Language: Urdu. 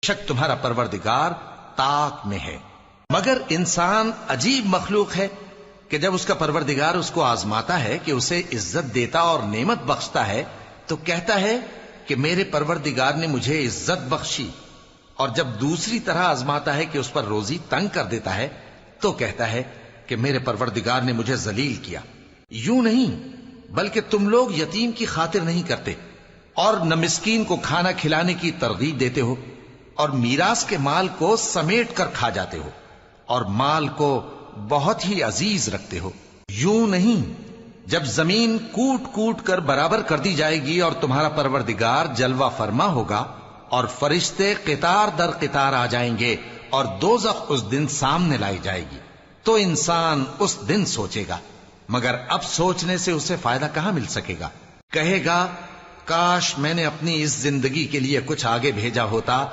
شک تمہارا پروردگار طاق میں ہے۔ مگر انسان عجیب مخلوق ہے کہ جب اس کا پروردگار اس کو آزماتا ہے کہ اسے عزت دیتا اور نعمت بخشتا ہے تو کہتا ہے کہ میرے پروردگار نے مجھے عزت بخشی، اور جب دوسری طرح آزماتا ہے کہ اس پر روزی تنگ کر دیتا ہے تو کہتا ہے کہ میرے پروردگار نے مجھے ذلیل کیا۔ یوں نہیں، بلکہ تم لوگ یتیم کی خاطر نہیں کرتے اور نہ مسکین کو کھانا کھلانے کی ترغیب دیتے ہو، اور میراث کے مال کو سمیٹ کر کھا جاتے ہو اور مال کو بہت ہی عزیز رکھتے ہو۔ یوں نہیں، جب زمین کوٹ کوٹ کر برابر کر دی جائے گی اور تمہارا پروردگار جلوہ فرما ہوگا اور فرشتے قطار در قطار آ جائیں گے اور دوزخ اس دن سامنے لائی جائے گی، تو انسان اس دن سوچے گا، مگر اب سوچنے سے اسے فائدہ کہاں مل سکے گا۔ کہے گا کاش میں نے اپنی اس زندگی کے لیے کچھ آگے بھیجا ہوتا